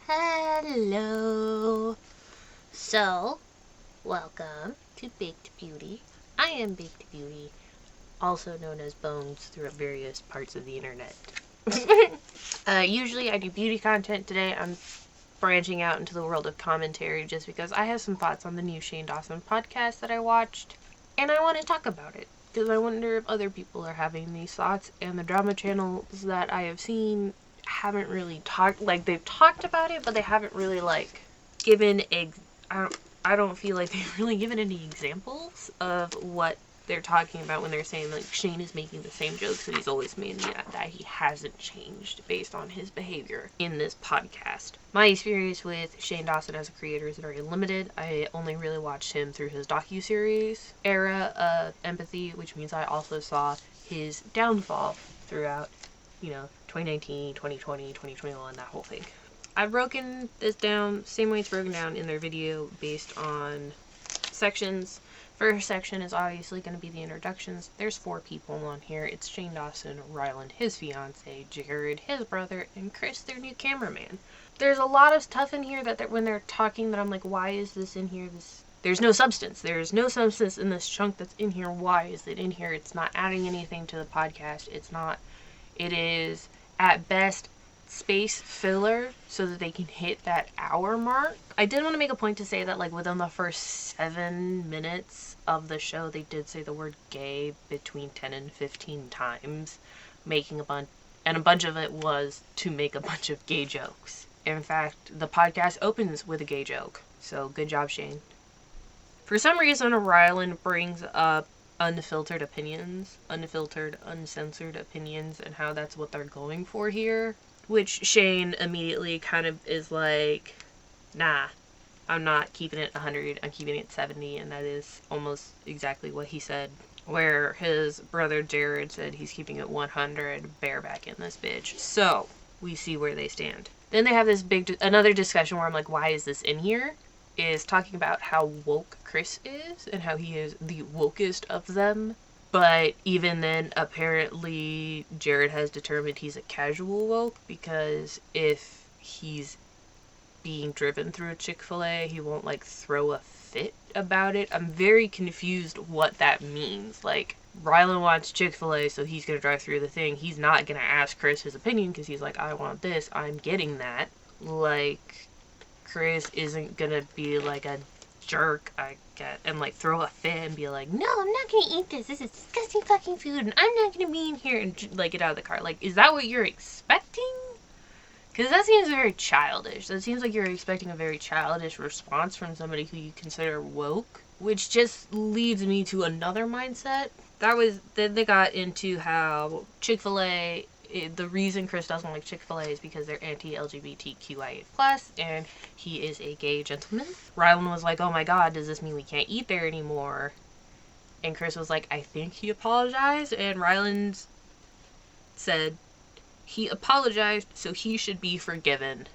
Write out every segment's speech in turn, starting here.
Hello. So, welcome to Baked Beauty. I am Baked Beauty, also known as Bones throughout various parts of the internet. Usually I do beauty content. Today I'm branching out into the world of commentary just because I have some thoughts on the new Shane Dawson podcast that I watched, and I want to talk about it because I wonder if other people are having these thoughts, and the drama channels that I have seen haven't really talked, they've talked about it, but they haven't really given I don't feel like they've really given any examples of what they're talking about when they're saying Shane is making the same jokes that he's always made, and that he hasn't changed based on his behavior in this podcast. My experience with Shane Dawson as a creator is very limited. I only really watched him through his docuseries era of Empathy, which means I also saw his downfall throughout 2019, 2020, 2021, that whole thing. I've broken this down same way it's broken down in their video based on sections. First section is obviously going to be the introductions. There's 4 people on here. It's Shane Dawson, Ryland, his fiance, Jared, his brother, and Chris, their new cameraman. There's a lot of stuff in here that when they're talking that I'm like, why is this in here? There's no substance. There's no substance in this chunk that's in here. Why is it in here? It's not adding anything to the podcast. It is, at best, space filler so that they can hit that hour mark. I did want to make a point to say that within the first 7 minutes of the show, they did say the word gay between 10 and 15 times, making a bunch of it was to make a bunch of gay jokes. In fact, the podcast opens with a gay joke, so good job, Shane. For some reason, Ryland brings up unfiltered, uncensored opinions, and how that's what they're going for here. Which Shane immediately kind of is like, nah, I'm not keeping it 100, I'm keeping it 70, and that is almost exactly what he said. Where his brother Jared said he's keeping it 100, bareback in this bitch. So, we see where they stand. Then they have this another discussion where I'm like, why is this in here? Is talking about how woke Chris is, and how he is the wokest of them. But even then, apparently, Jared has determined he's a casual woke, because if he's being driven through a Chick-fil-A, he won't, throw a fit about it. I'm very confused what that means. Ryland wants Chick-fil-A, so he's gonna drive through the thing. He's not gonna ask Chris his opinion, because he's like, I want this, I'm getting that. Chris isn't gonna be a jerk, I get, and throw a fit and be like, no, I'm not gonna eat this is disgusting fucking food, and I'm not gonna be in here, and get out of the car. Is that what you're expecting? Because that seems very childish. That seems like you're expecting a very childish response from somebody who you consider woke, which just leads me to another mindset. Then they got into how Chick-fil-A, the reason Chris doesn't like Chick-fil-A is because they're anti-LGBTQIA+, and he is a gay gentleman. Ryland was like, oh my god, does this mean we can't eat there anymore? And Chris was like, I think he apologized, and Ryland said he apologized, so he should be forgiven.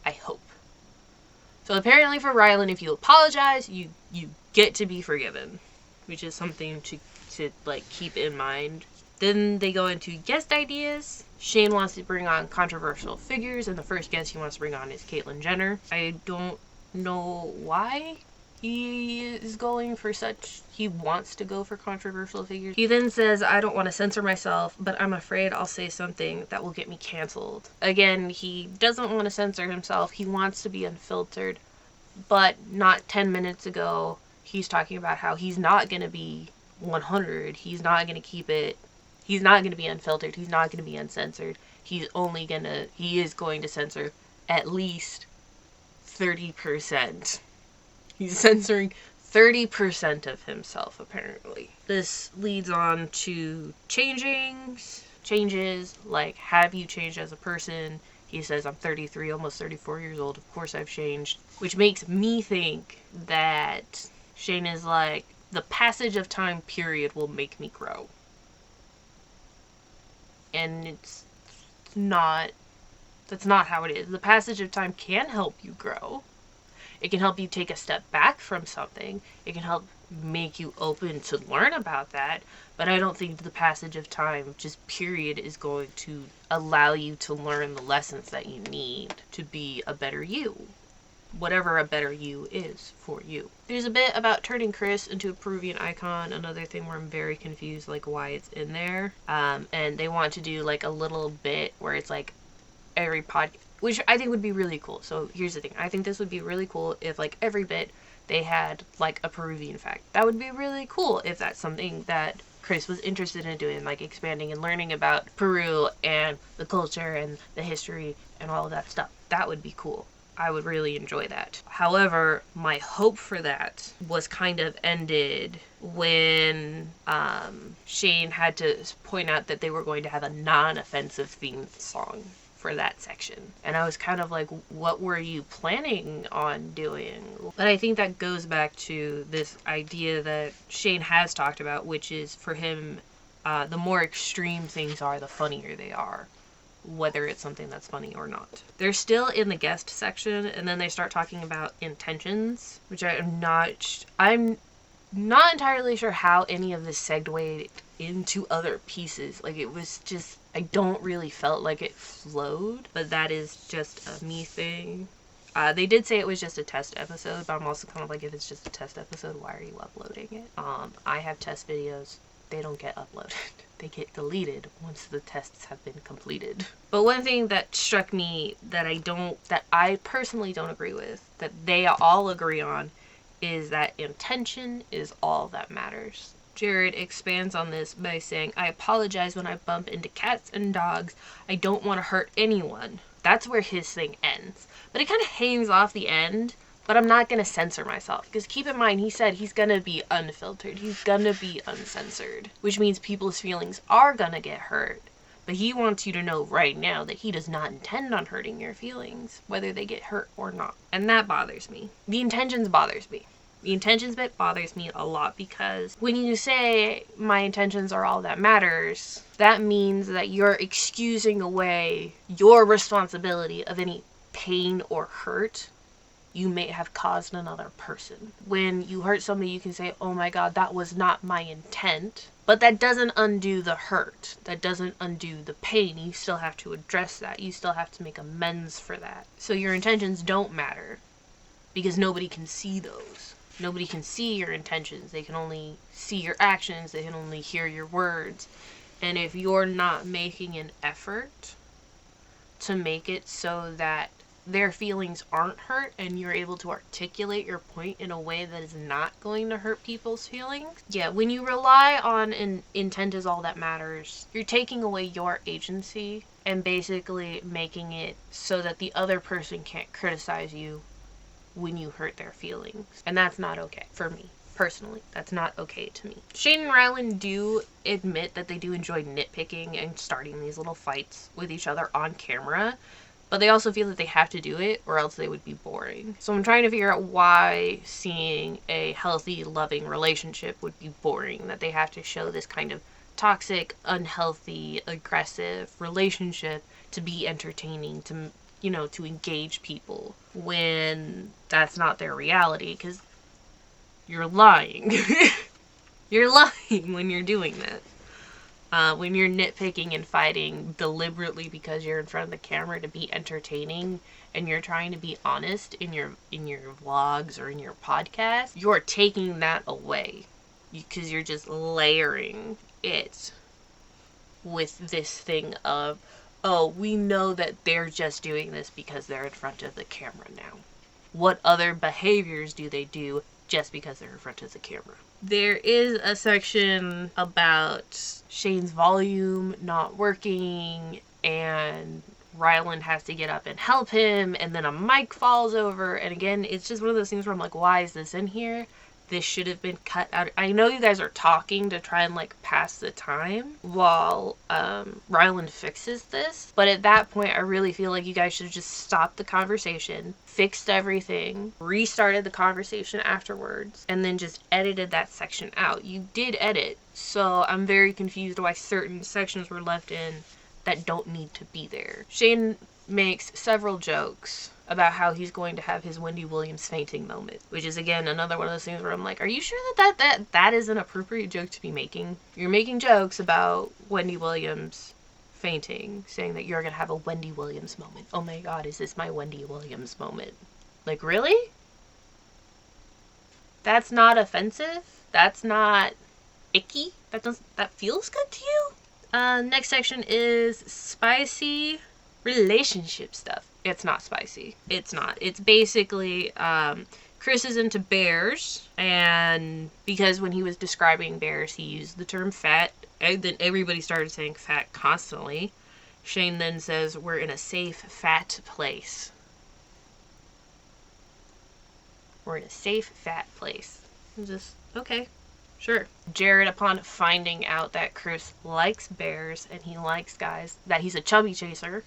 I hope. So apparently for Ryland, if you apologize, you get to be forgiven, which is something to keep in mind. Then they go into guest ideas. Shane wants to bring on controversial figures, and the first guest he wants to bring on is Caitlyn Jenner. I don't know why he wants to go for controversial figures. He then says, I don't want to censor myself, but I'm afraid I'll say something that will get me canceled. Again, he doesn't want to censor himself. He wants to be unfiltered, but not 10 minutes ago, he's talking about how he's not going to be 100. He's not going to keep it. He's not going to be unfiltered. He's not going to be uncensored. He is going to censor at least 30%. He's censoring 30% of himself, apparently. This leads on to changes. Have you changed as a person? He says, I'm 33, almost 34 years old. Of course I've changed. Which makes me think that Shane is the passage of time period will make me grow. And that's not how it is. The passage of time can help you grow. It can help you take a step back from something. It can help make you open to learn about that, but I don't think the passage of time, just period, is going to allow you to learn the lessons that you need to be a better you. Whatever a better you is for you. There's a bit about turning Chris into a Peruvian icon, another thing where I'm very confused, like, why it's in there. And they want to do, like, a little bit where it's, like, every podcast, which I think would be really cool. So here's the thing. I think this would be really cool if, like, every bit they had, like, a Peruvian fact. That would be really cool if that's something that Chris was interested in doing, like, expanding and learning about Peru and the culture and the history and all of that stuff. That would be cool. I would really enjoy that. However, my hope for that was kind of ended when Shane had to point out that they were going to have a non-offensive theme song for that section. And I was kind of like, what were you planning on doing? But I think that goes back to this idea that Shane has talked about, which is for him, the more extreme things are, the funnier they are, whether it's something that's funny or not. They're still in the guest section, and then they start talking about intentions, which I'm not entirely sure how any of this segued into other pieces. Like, it was just, I don't really felt like it flowed, but that is just a me thing. They did say it was just a test episode, but I'm also kind of like, if it's just a test episode, why are you uploading it? I have test videos. They don't get uploaded. They get deleted once the tests have been completed. But one thing that struck me that I personally don't agree with, that they all agree on, is that intention is all that matters. Jared expands on this by saying, I apologize when I bump into cats and dogs. I don't want to hurt anyone. That's where his thing ends. But it kind of hangs off the end. But I'm not going to censor myself. Because keep in mind, he said he's going to be unfiltered. He's going to be uncensored. Which means people's feelings are going to get hurt. But he wants you to know right now that he does not intend on hurting your feelings, whether they get hurt or not. And that bothers me. The intentions bothers me. The intentions bit bothers me a lot, because when you say my intentions are all that matters, that means that you're excusing away your responsibility of any pain or hurt you may have caused another person. When you hurt somebody, you can say, oh my God, that was not my intent. But that doesn't undo the hurt. That doesn't undo the pain. You still have to address that. You still have to make amends for that. So your intentions don't matter, because nobody can see those. Nobody can see your intentions. They can only see your actions. They can only hear your words. And if you're not making an effort to make it so that their feelings aren't hurt and you're able to articulate your point in a way that is not going to hurt people's feelings. Yeah, when you rely on an intent is all that matters, you're taking away your agency and basically making it so that the other person can't criticize you when you hurt their feelings. And that's not okay for me. Personally, that's not okay to me. Shane and Ryland do admit that they do enjoy nitpicking and starting these little fights with each other on camera. But they also feel that they have to do it or else they would be boring. So I'm trying to figure out why seeing a healthy, loving relationship would be boring. That they have to show this kind of toxic, unhealthy, aggressive relationship to be entertaining, to, to engage people, when that's not their reality, because you're lying. You're lying when you're doing that. When you're nitpicking and fighting deliberately because you're in front of the camera to be entertaining, and you're trying to be honest in your vlogs or in your podcast, you're taking that away, because you're just layering it with this thing of, oh, we know that they're just doing this because they're in front of the camera now. What other behaviors do they do just because they're in front of the camera? There is a section about Shane's volume not working, and Ryland has to get up and help him, and then a mic falls over, and again, it's just one of those things where I'm like, why is this in here? This should have been cut out. I know you guys are talking to try and pass the time while Ryland fixes this, but at that point I really feel like you guys should have just stopped the conversation, fixed everything, restarted the conversation afterwards, and then just edited that section out. You did edit, so I'm very confused why certain sections were left in that don't need to be there. Shane makes several jokes about how he's going to have his Wendy Williams fainting moment, which is, again, another one of those things where I'm like, are you sure that is an appropriate joke to be making? You're making jokes about Wendy Williams fainting, saying that you're going to have a Wendy Williams moment. Oh my god, is this my Wendy Williams moment? Like, really? That's not offensive? That's not icky? That feels good to you? Next section is spicy relationship stuff. It's not spicy. It's not. It's basically, Chris is into bears, and because when he was describing bears, he used the term fat, and then everybody started saying fat constantly. Shane then says, we're in a safe, fat place. We're in a safe, fat place. I'm just, okay, sure. Jared, upon finding out that Chris likes bears and he likes guys, that he's a chubby chaser,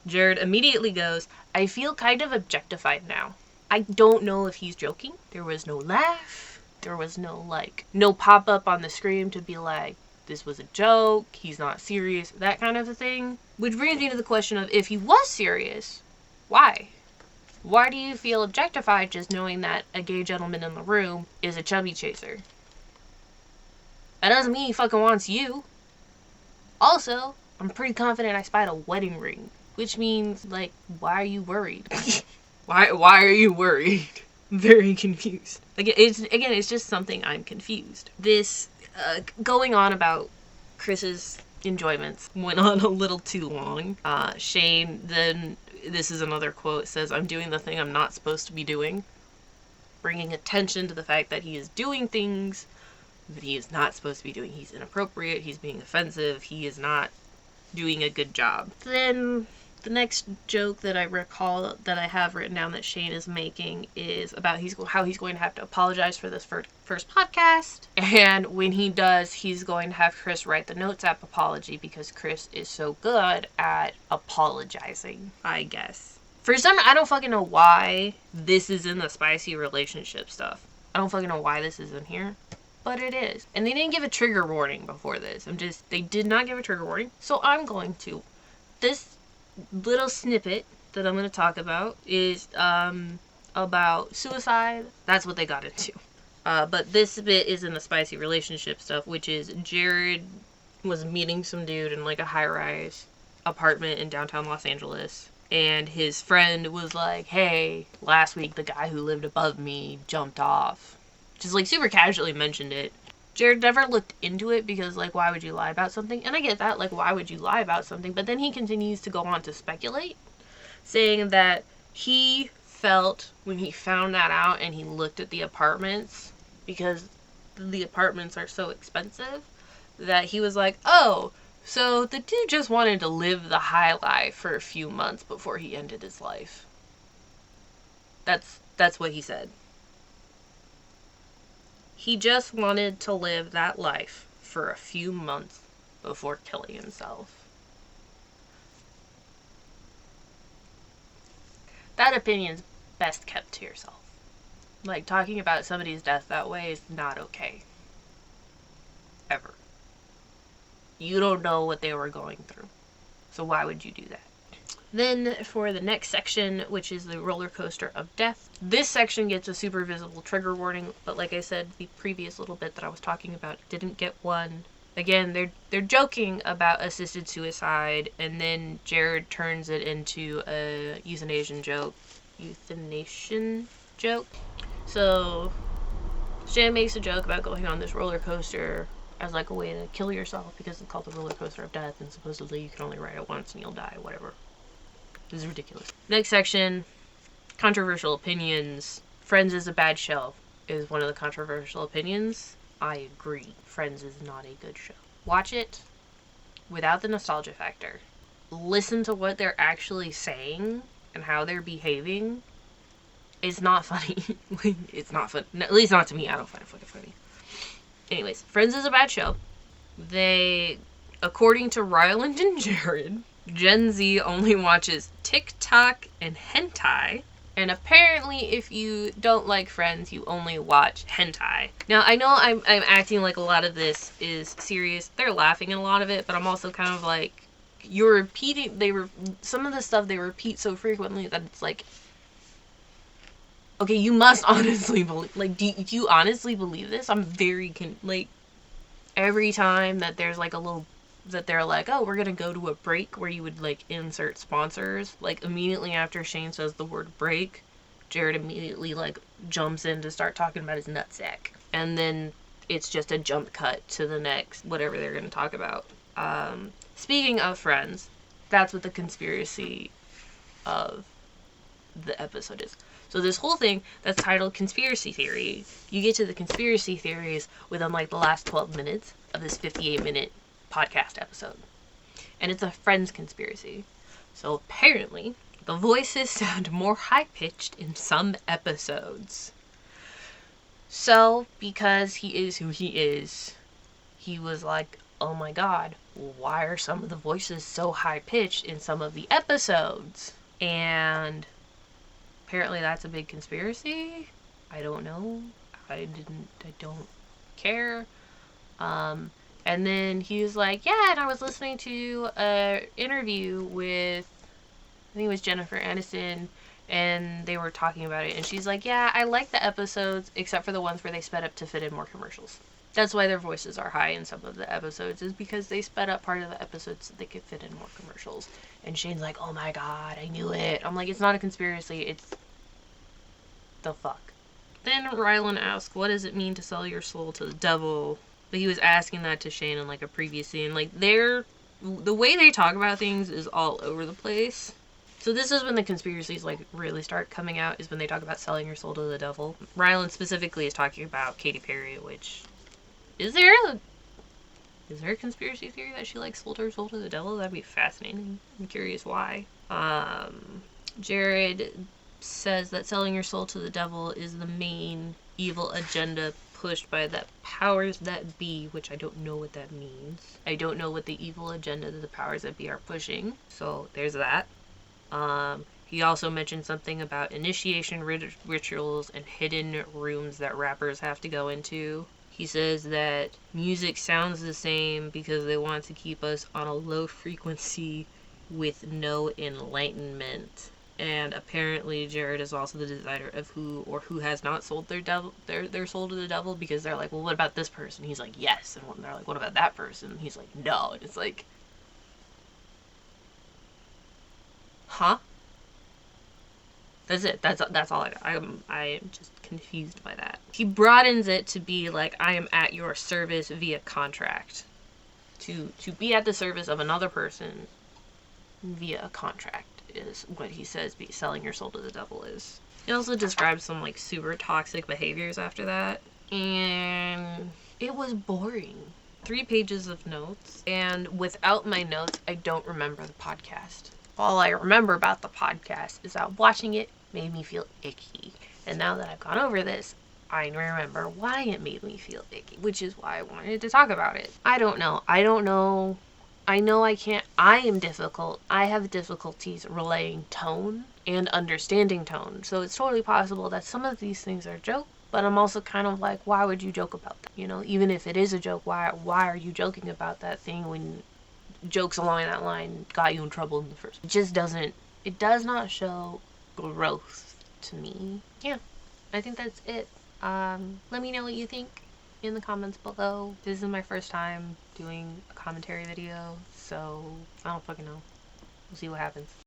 Jared immediately goes, I feel kind of objectified now. I don't know if he's joking. There was no laugh. There was no pop-up on the screen to be like, this was a joke, he's not serious, that kind of a thing. Which brings me to the question of, if he was serious, why? Why do you feel objectified just knowing that a gay gentleman in the room is a chubby chaser? That doesn't mean he fucking wants you. Also, I'm pretty confident I spied a wedding ring. Which means, like, why are you worried? Why are you worried? Very confused. It's just something I'm confused. This, going on about Chris's enjoyments went on a little too long. Shane then, this is another quote, says, I'm doing the thing I'm not supposed to be doing. Bringing attention to the fact that he is doing things that he is not supposed to be doing. He's inappropriate, he's being offensive, he is not doing a good job. Then the next joke that I recall that I have written down that Shane is making is about how he's going to have to apologize for this first podcast. And when he does, he's going to have Chris write the notes app apology because Chris is so good at apologizing, I guess. I don't fucking know why this is in the spicy relationship stuff. I don't fucking know why this is in here. But it is. And they didn't give a trigger warning before this. They did not give a trigger warning. So I'm going to. This little snippet that I'm going to talk about is about suicide. That's what they got into. But this bit is in the spicy relationship stuff, which is Jared was meeting some dude in like a high-rise apartment in downtown Los Angeles. And his friend was like, hey, last week the guy who lived above me jumped off. Just like super casually mentioned it. Jared never looked into it because, like, why would you lie about something? And I get that, like, why would you lie about something? But then he continues to go on to speculate, saying that he felt when he found that out and he looked at the apartments, because the apartments are so expensive, that he was like, oh, so the dude just wanted to live the high life for a few months before he ended his life. That's what he said. He just wanted to live that life for a few months before killing himself. That opinion's best kept to yourself. Like, talking about somebody's death that way is not okay. Ever. You don't know what they were going through. So why would you do that? Then for the next section, which is the roller coaster of death. This section gets a super visible trigger warning, but like I said, the previous little bit that I was talking about didn't get one. Again, they're joking about assisted suicide, and then Jared turns it into a euthanasia joke. So Shan makes a joke about going on this roller coaster as like a way to kill yourself because it's called the roller coaster of death, and supposedly you can only ride it once and you'll die, whatever. This is ridiculous. Next section, controversial opinions. Friends is a bad show is one of the controversial opinions. I agree. Friends is not a good show. Watch it without the nostalgia factor. Listen to what they're actually saying and how they're behaving. It's not funny. It's not fun. At least not to me. I don't find it fucking funny. Anyways, Friends is a bad show. They, according to Ryland and Jared, Gen Z only watches TikTok and hentai. And apparently, if you don't like Friends, you only watch hentai. Now, I know I'm acting like a lot of this is serious. They're laughing at a lot of it, but I'm also kind of like, some of the stuff they repeat so frequently that it's like, okay, you must honestly believe, like, do you honestly believe this? I'm very, every time that there's, like, that they're like, oh, we're gonna go to a break, where you would, like, insert sponsors, like, immediately after Shane says the word break, Jared immediately, like, jumps in to start talking about his nutsack. And then it's just a jump cut to the next, whatever they're gonna talk about. Speaking of Friends, that's what the conspiracy of the episode is. So this whole thing that's titled Conspiracy Theory, you get to the conspiracy theories within, like, the last 12 minutes of this 58-minute podcast episode. And it's a Friends conspiracy. So apparently, the voices sound more high-pitched in some episodes. So, because he is who he is, he was like, oh my god, why are some of the voices so high-pitched in some of the episodes? And apparently that's a big conspiracy. I don't know. I don't care. And then he was like, yeah, and I was listening to an interview with, I think it was Jennifer Aniston, and they were talking about it, and she's like, yeah, I like the episodes, except for the ones where they sped up to fit in more commercials. That's why their voices are high in some of the episodes, is because they sped up part of the episodes so they could fit in more commercials. And Shane's like, oh my god, I knew it. I'm like, it's not a conspiracy, it's the fuck. Then Rylan asks, what does it mean to sell your soul to the devil? But he was asking that to Shane in, like, a previous scene. Like, the way they talk about things is all over the place. So this is when the conspiracies, like, really start coming out, is when they talk about selling your soul to the devil. Rylan specifically is talking about Katy Perry, which, is there a conspiracy theory that she, like, sold her soul to the devil? That'd be fascinating. I'm curious why. Jared says that selling your soul to the devil is the main evil agenda pushed by the powers that be, which I don't know what that means. I don't know what the evil agenda that the powers that be are pushing. So there's that. He also mentioned something about initiation rituals and hidden rooms that rappers have to go into. He says that music sounds the same because they want to keep us on a low frequency with no enlightenment. And apparently Jared is also the designer of who has not sold their soul to the devil, because they're like, well, what about this person? He's like, yes. And they're like, what about that person? He's like, no. And it's like, huh? That's it. That's all I got. I am just confused by that. He broadens it to be like, I am at your service via contract. To be at the service of another person via a contract is what he says selling your soul to the devil is. He also describes some, like, super toxic behaviors after that. And it was boring. 3 pages of notes. And without my notes, I don't remember the podcast. All I remember about the podcast is that watching it made me feel icky. And now that I've gone over this, I remember why it made me feel icky, which is why I wanted to talk about it. I don't know. I know I can't. I have difficulties relaying tone and understanding tone. So it's totally possible that some of these things are jokes, but I'm also kind of like, why would you joke about that? You know, even if it is a joke, why are you joking about that thing when jokes along that line got you in trouble in the first place? It does not show growth to me. Yeah, I think that's it. Let me know what you think in the comments below. This is my first time doing a commentary video, so I don't fucking know. We'll see what happens.